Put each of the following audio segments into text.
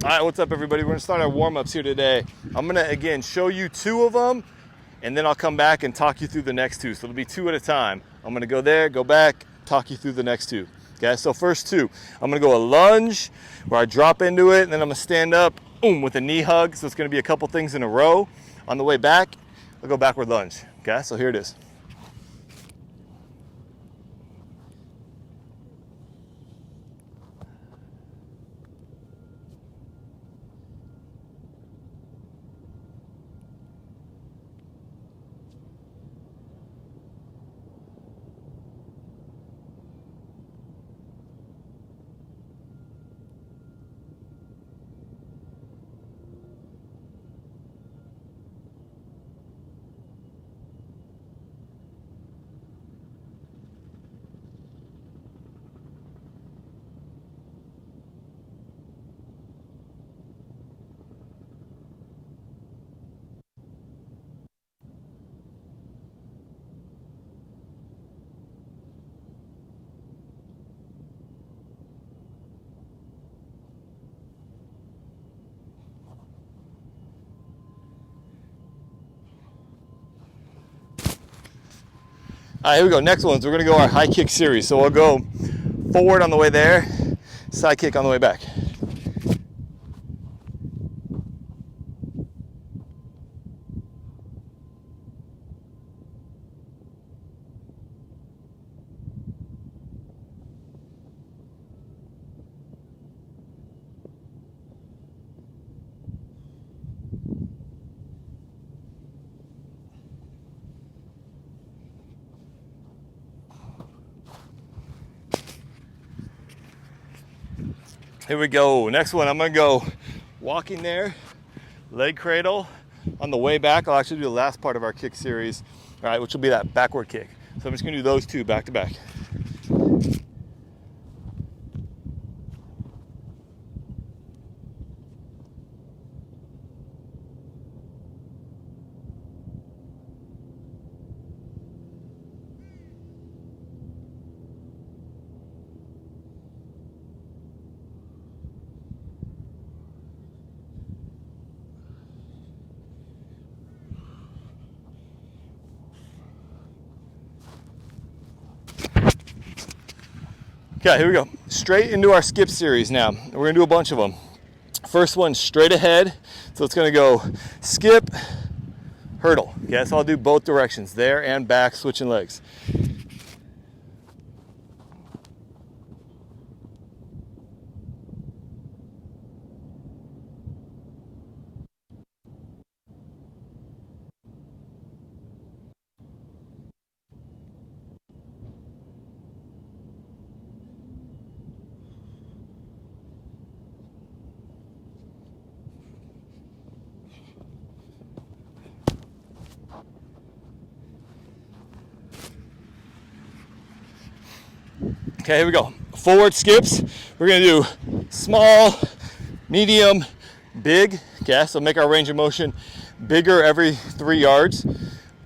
All right, what's up, everybody? We're gonna start our warm-ups here today. I'm gonna, again, show you 2 of them, and then I'll come back and talk you through the next 2. So it'll be 2 at a time. I'm gonna go there, go back, talk you through the next 2. Okay, so first 2. I'm gonna go a lunge, where I drop into it, and then I'm gonna stand up, boom, with a knee hug. So it's gonna be a couple things in a row. On the way back, I'll go backward lunge. Okay, so here it is. All right, here we go. Next ones, we're gonna go our high kick series. So we'll go forward on the way there, side kick on the way back. Here we go. Next one, I'm gonna go walking there, leg cradle. On the way back, I'll actually do the last part of our kick series, all right, which will be that backward kick. So I'm just gonna do those 2 back to back. Okay, here we go. Straight into our skip series now. We're gonna do a bunch of them. First one, straight ahead. So it's gonna go skip, hurdle. Okay, so I'll do both directions, there and back, switching legs. Okay, here we go. Forward skips. We're gonna do small, medium, big. Okay, so make our range of motion bigger every 3 yards.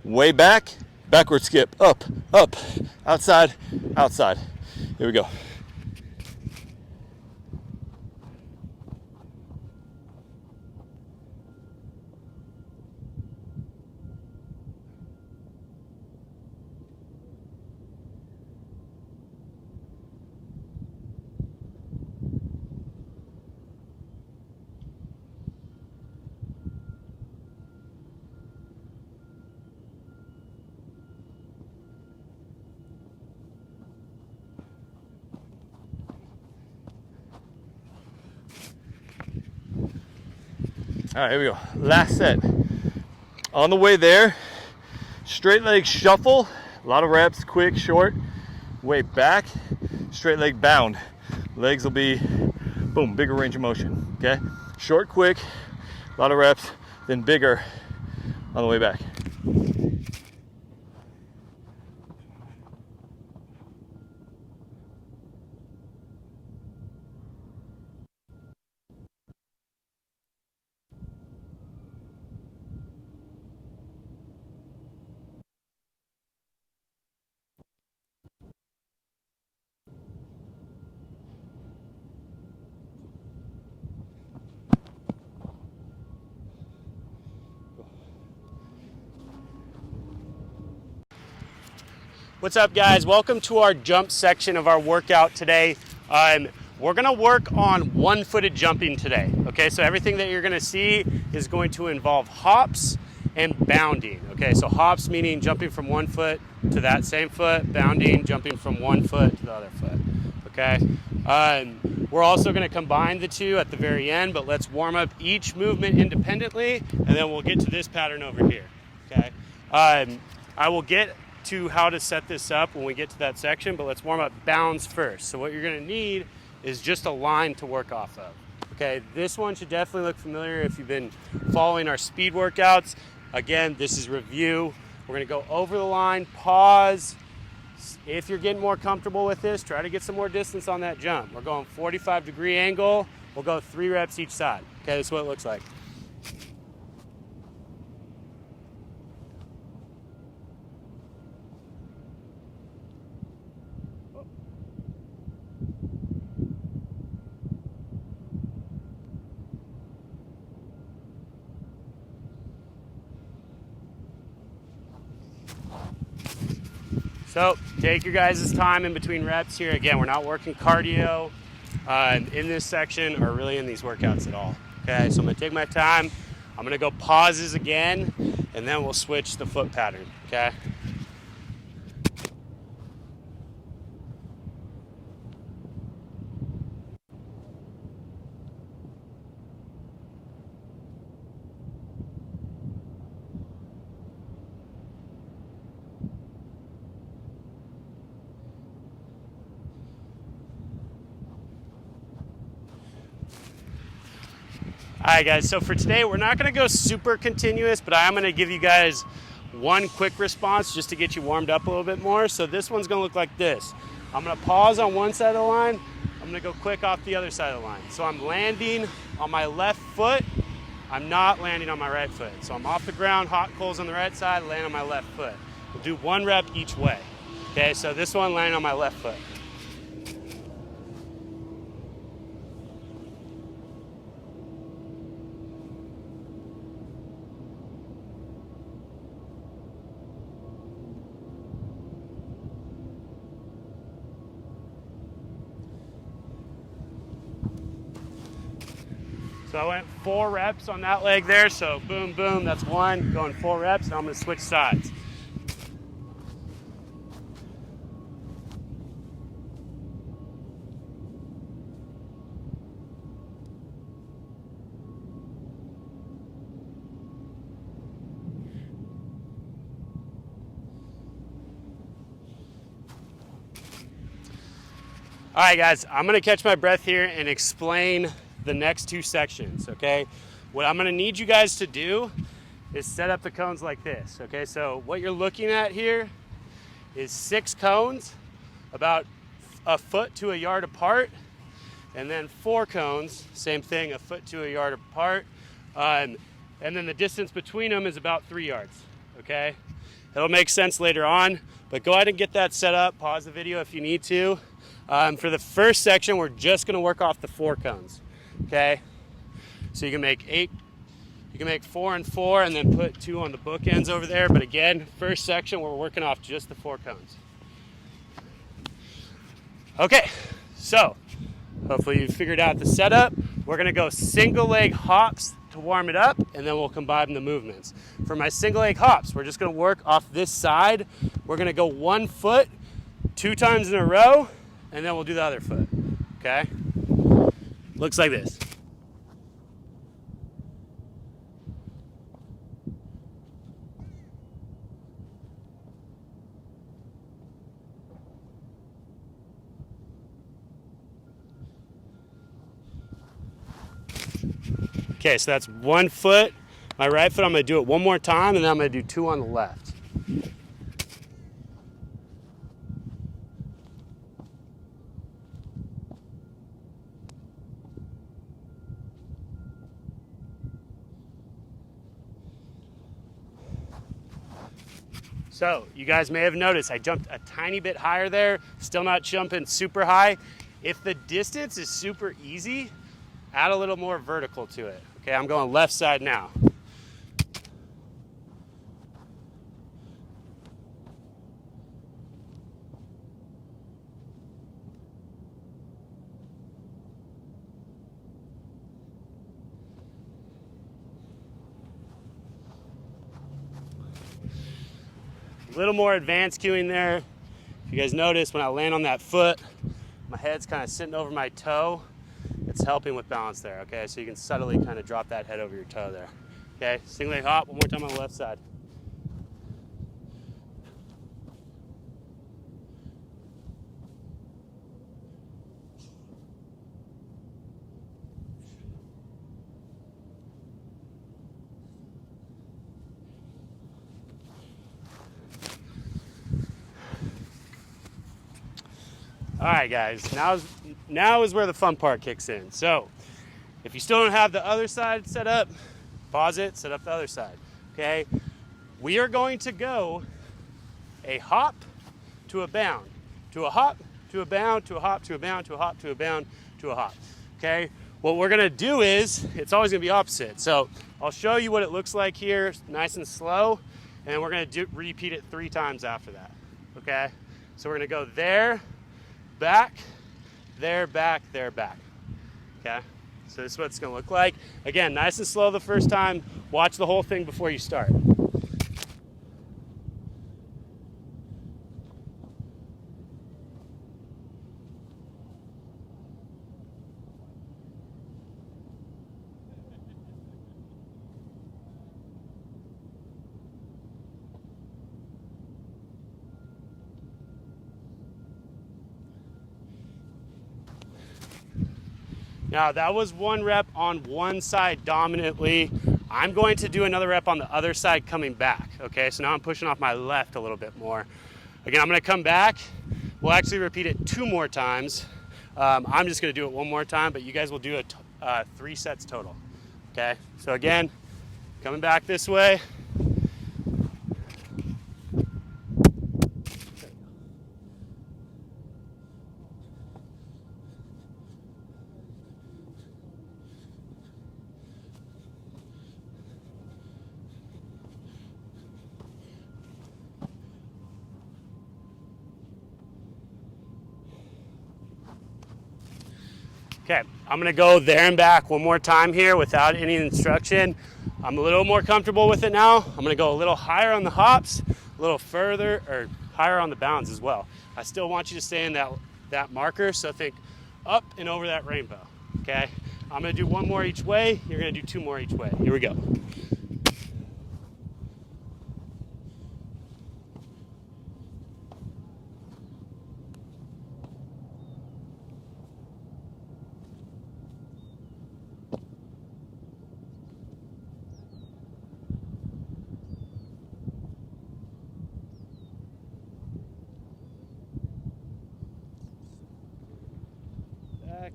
Way back, backward skip, up, up, outside, outside. Here we go. All right, here we go. Last set. On the way there, straight leg shuffle, a lot of reps, quick, short. Way back, straight leg bound. Legs will be, boom, bigger range of motion, okay? Short, quick, a lot of reps, then bigger on the way back. What's up, guys? Welcome to our jump section of our workout today. We're gonna work on one-footed jumping today, okay? So everything that you're gonna see is going to involve hops and bounding, okay? So hops meaning jumping from one foot to that same foot, bounding, jumping from one foot to the other foot, okay? We're also gonna combine the two at the very end, but let's warm up each movement independently, and then we'll get to this pattern over here, okay? I will get to how to set this up when we get to that section, but let's warm up bounds first. So what you're gonna need is just a line to work off of. Okay, this one should definitely look familiar if you've been following our speed workouts. Again, this is review. We're gonna go over the line, pause. If you're getting more comfortable with this, try to get some more distance on that jump. We're going 45-degree angle. We'll go 3 reps each side. Okay, this is what it looks like. So take your guys' time in between reps here. Again, we're not working cardio in this section or really in these workouts at all. Okay, so I'm gonna take my time. I'm gonna go pauses again, and then we'll switch the foot pattern, okay? All right, guys, so for today, we're not gonna go super continuous, but I am gonna give you guys one quick response just to get you warmed up a little bit more. So this one's gonna look like this. I'm gonna pause on one side of the line. I'm gonna go quick off the other side of the line. So I'm landing on my left foot. I'm not landing on my right foot. So I'm off the ground, hot coals on the right side, land on my left foot. We'll do 1 rep each way. Okay, so this one landing on my left foot. So I went 4 reps on that leg there. So boom, boom, that's 1, going 4 reps. Now I'm gonna switch sides. All right, guys, I'm gonna catch my breath here and explain the next 2 sections, okay? What I'm gonna need you guys to do is set up the cones like this, okay? So what you're looking at here is 6 cones, about a foot to a yard apart, and then 4 cones, same thing, a foot to a yard apart, and then the distance between them is about 3 yards, okay? It'll make sense later on, but go ahead and get that set up. Pause the video if you need to. For the first section, we're just gonna work off the 4 cones. Okay, so you can make 8, you can make 4 and 4 and then put 2 on the bookends over there. But again, first section, we're working off just the 4 cones. Okay, so hopefully you figured out the setup. We're gonna go single leg hops to warm it up, and then we'll combine the movements. For my single leg hops, we're just gonna work off this side. We're gonna go 1 foot 2 times in a row, and then we'll do the other foot, okay? Looks like this. Okay, so that's 1 foot. My right foot, I'm gonna do it 1 more time, and then I'm gonna do 2 on the left. So you guys may have noticed I jumped a tiny bit higher there, still not jumping super high. If the distance is super easy, add a little more vertical to it. Okay, I'm going left side now. A little more advanced cueing there. If you guys notice, when I land on that foot, my head's kind of sitting over my toe. It's helping with balance there, okay? So you can subtly kind of drop that head over your toe there. Okay, single leg hop, one more time on the left side. All right, guys, now is where the fun part kicks in. So if you still don't have the other side set up, pause it, set up the other side, okay? We are going to go a hop to a bound, to a hop, to a bound, to a hop, to a bound, to a hop, to a bound, to a hop, okay? What we're gonna do is, it's always gonna be opposite. So I'll show you what it looks like here, nice and slow, and we're gonna repeat it 3 times after that, okay? So we're gonna go there, back, there, back, there, back, okay? So this is what it's gonna look like. Again, nice and slow the first time. Watch the whole thing before you start. Now that was 1 rep on one side dominantly. I'm going to do another rep on the other side coming back, okay? So now I'm pushing off my left a little bit more. Again, I'm gonna come back. We'll actually repeat it 2 more times. I'm just gonna do it 1 more time, but you guys will do 3 sets total, okay? So again, coming back this way. Okay, I'm gonna go there and back 1 more time here without any instruction. I'm a little more comfortable with it now. I'm gonna go a little higher on the hops, a little further, or higher on the bounds as well. I still want you to stay in that marker, so think up and over that rainbow, okay? I'm gonna do 1 more each way. You're gonna do 2 more each way. Here we go. Back.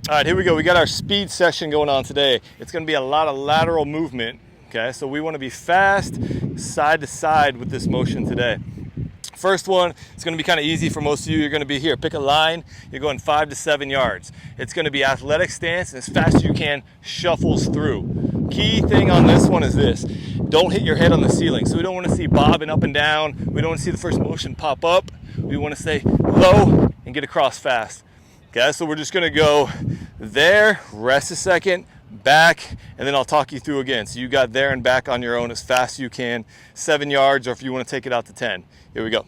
All right, here we go. We got our speed session going on today. It's going to be a lot of lateral movement, okay? So we want to be fast, side to side with this motion today. First one, it's going to be kind of easy for most of you. You're going to be here, pick a line. You're going 5 to 7 yards. It's going to be athletic stance, and as fast as you can, shuffles through. Key thing on this one is this. Don't hit your head on the ceiling. So we don't want to see bobbing up and down. We don't want to see the first motion pop up. We want to stay low and get across fast. Okay, so we're just gonna go there, rest a second, back, and then I'll talk you through again. So you got there and back on your own as fast as you can, 7 yards, or if you wanna take it out to 10. Here we go.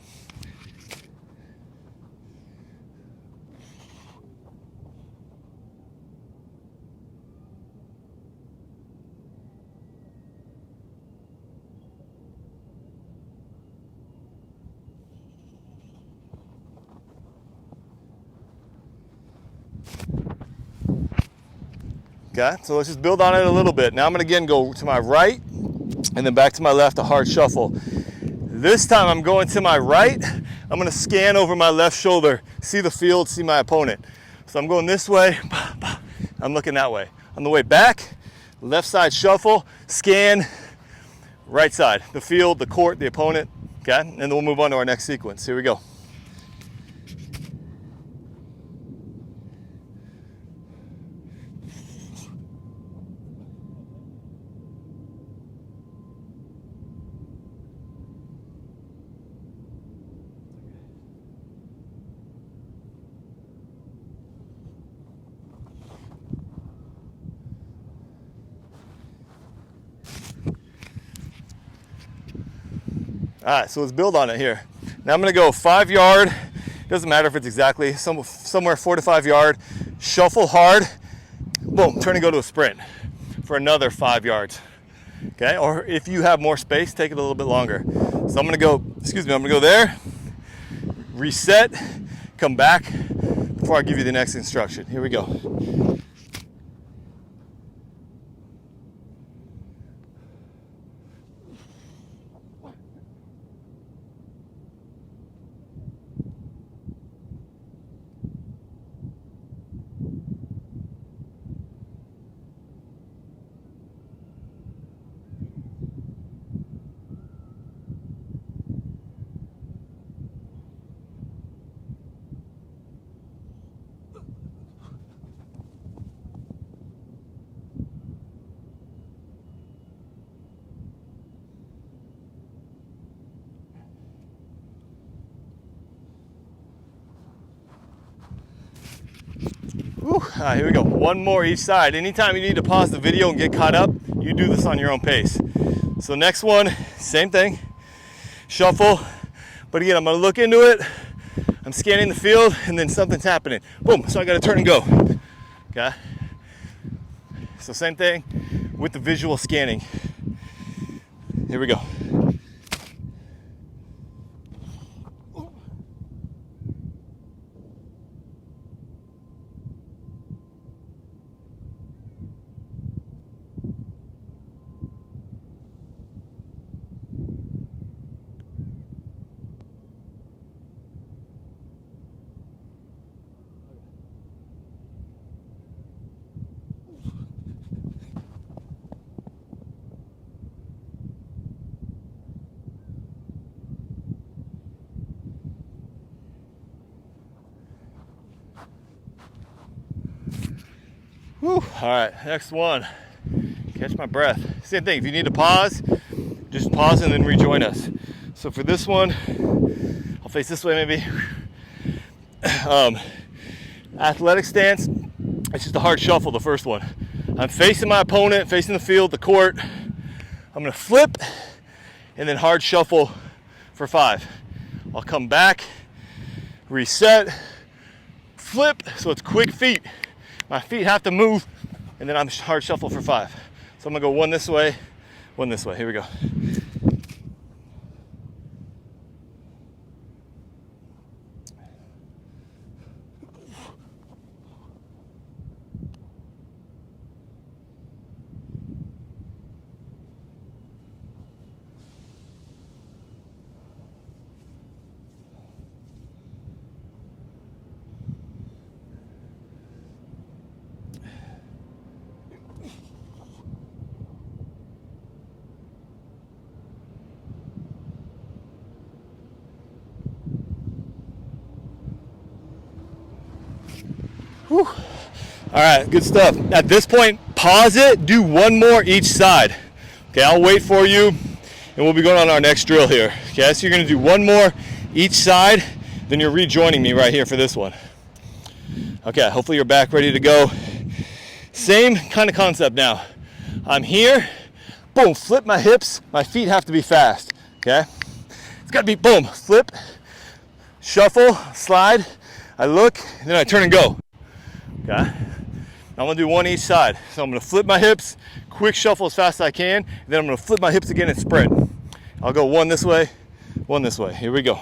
Okay, so let's just build on it a little bit. Now I'm gonna again go to my right and then back to my left, a hard shuffle. This time I'm going to my right. I'm gonna scan over my left shoulder, see the field, see my opponent. So I'm going this way, I'm looking that way. On the way back, left side shuffle, scan, right side, the field, the court, the opponent, okay? And then we'll move on to our next sequence. Here we go. All right, so let's build on it here. Now I'm gonna go 5 yard. Doesn't matter if it's exactly, somewhere 4 to 5 yard. Shuffle hard, boom, turn and go to a sprint for another 5 yards. Okay, or if you have more space, take it a little bit longer. So I'm gonna go, I'm gonna go there, reset, come back before I give you the next instruction. Here we go. Whew. All right, here we go. One more each side. Anytime you need to pause the video and get caught up, you do this on your own pace. So next one, same thing. Shuffle. But again, I'm gonna look into it. I'm scanning the field and then something's happening. Boom, so I gotta turn and go. Okay? So same thing with the visual scanning. Here we go. Whew. All right, next one. Catch my breath. Same thing, if you need to pause, just pause and then rejoin us. So for this one, I'll face this way maybe. Athletic stance, it's just a hard shuffle, the first one. I'm facing my opponent, facing the field, the court. I'm gonna flip and then hard shuffle for 5. I'll come back, reset, flip, so it's quick feet. My feet have to move, and then I'm hard shuffle for 5. So I'm gonna go one this way, one this way. Here we go. Whew. All right, good stuff. At this point, pause it, do one more each side. Okay, I'll wait for you, and we'll be going on our next drill here. Okay, so you're gonna do one more each side, then you're rejoining me right here for this one. Okay, hopefully you're back ready to go. Same kind of concept now. I'm here, boom, flip my hips, my feet have to be fast, okay? It's gotta be boom, flip, shuffle, slide, I look, and then I turn and go. Okay, I'm gonna do one each side. So I'm gonna flip my hips, quick shuffle as fast as I can, and then I'm gonna flip my hips again and sprint. I'll go one this way, one this way. Here we go.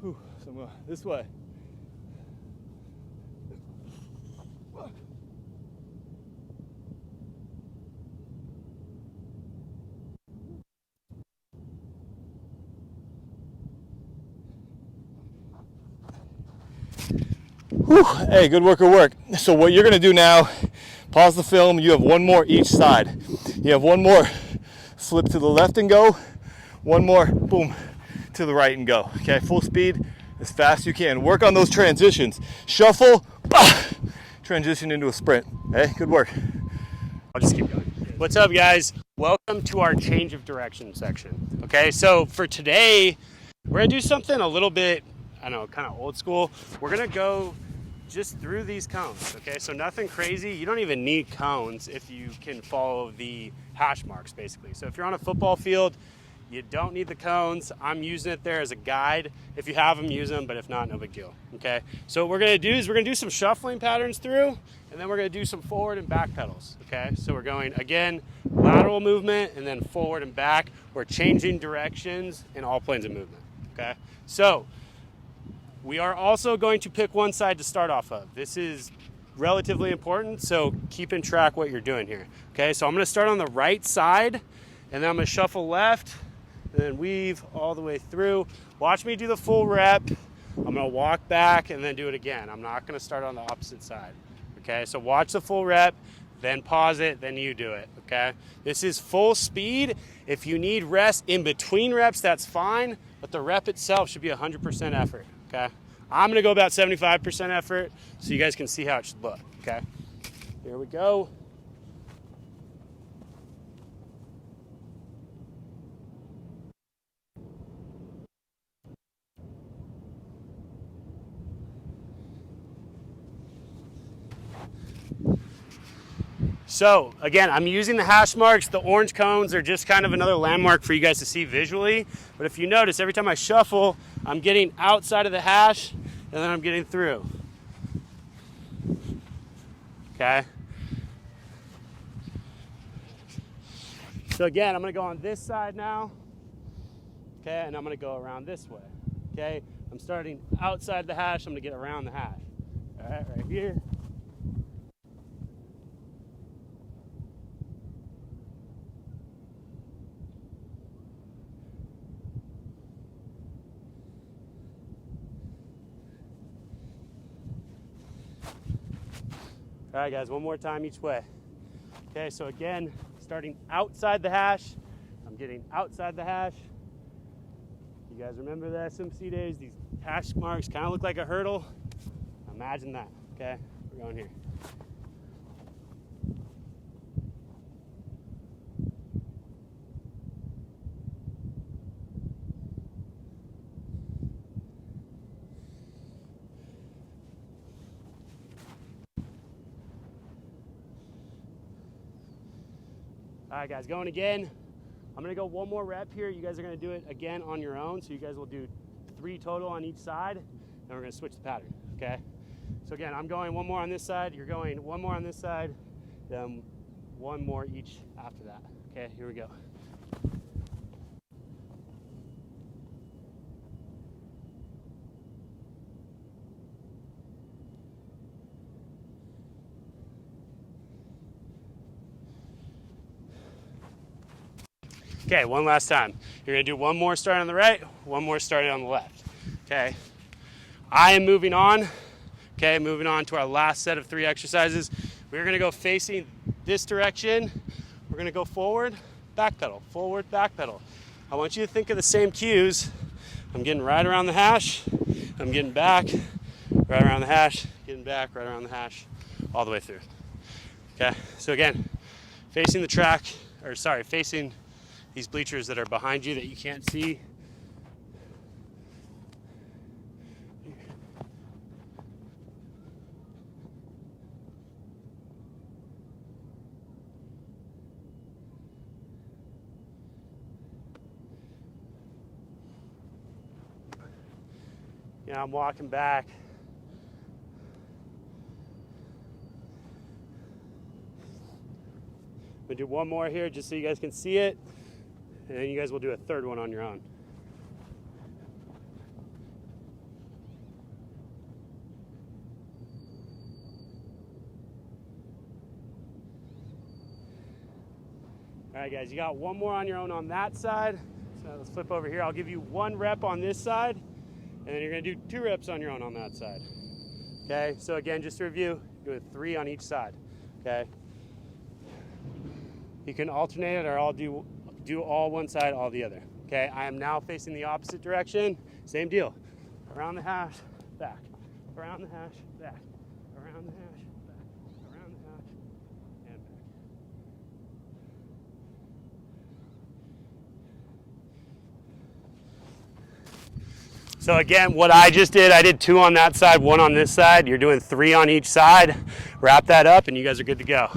Whew, so I'm going this way. Whew, hey, good work, good work. So what you're gonna do now, pause the film, you have one more each side. You have one more, flip to the left and go. One more, boom, to the right and go. Okay, full speed, as fast as you can. Work on those transitions. Shuffle, bah, transition into a sprint. Hey, good work. I'll just keep going. What's up, guys? Welcome to our change of direction section. Okay, so for today, we're gonna do something a little bit, I don't know, kind of old school. We're gonna go just through these cones, okay? So nothing crazy. You don't even need cones if you can follow the hash marks, basically. So if you're on a football field, you don't need the cones. I'm using it there as a guide. If you have them, use them, but if not, no big deal, okay? So what we're gonna do is we're gonna do some shuffling patterns through, and then we're gonna do some forward and back pedals, okay? So we're going, again, lateral movement, and then forward and back. We're changing directions in all planes of movement, okay? So we are also going to pick one side to start off of. This is relatively important, so keep in track what you're doing here. Okay, so I'm gonna start on the right side, and then I'm gonna shuffle left, and then weave all the way through. Watch me do the full rep. I'm gonna walk back and then do it again. I'm not gonna start on the opposite side. Okay, so watch the full rep, then pause it, then you do it, okay? This is full speed. If you need rest in between reps, that's fine, but the rep itself should be 100% effort. Okay, I'm gonna go about 75% effort so you guys can see how it should look, okay? Here we go. So again, I'm using the hash marks. The orange cones are just kind of another landmark for you guys to see visually. But if you notice, every time I shuffle, I'm getting outside of the hash and then I'm getting through. Okay. So again, I'm gonna go on this side now. Okay, and I'm gonna go around this way. Okay, I'm starting outside the hash, I'm gonna get around the hash. All right, right here. All right, guys, one more time each way. Okay, so again, starting outside the hash, I'm getting outside the hash. You guys remember the SMC days? These hash marks kind of look like a hurdle. Imagine that, okay? We're going here. All right, guys, going again. I'm gonna go one more rep here. You guys are gonna do it again on your own. So you guys will do 3 total on each side, and we're gonna switch the pattern, okay? So again, I'm going one more on this side, you're going one more on this side, then one more each after that. Okay, here we go. Okay, one last time. You're gonna do one more starting on the right, one more starting on the left. Okay, I am moving on. Okay, moving on to our last set of 3 exercises. We're gonna go facing this direction. We're gonna go forward, back pedal, forward, back pedal. I want you to think of the same cues. I'm getting right around the hash. I'm getting back, right around the hash, getting back, right around the hash, all the way through. Okay, so again, facing the track, or sorry, facing these bleachers that are behind you that you can't see. Yeah, I'm walking back. I'm gonna do one more here just so you guys can see it. And then you guys will do a third one on your own. All right, guys, you got one more on your own on that side. So let's flip over here. I'll give you 1 rep on this side, and then you're gonna do 2 reps on your own on that side. Okay, so again, just to review, do 3 on each side, okay? You can alternate it, or I'll do all one side, all the other. Okay, I am now facing the opposite direction. Same deal. Around the hash, back. Around the hash, back. Around the hash, back. Around the hash, and back. So again, what I just did, I did 2 on that side, 1 on this side. You're doing 3 on each side. Wrap that up and you guys are good to go.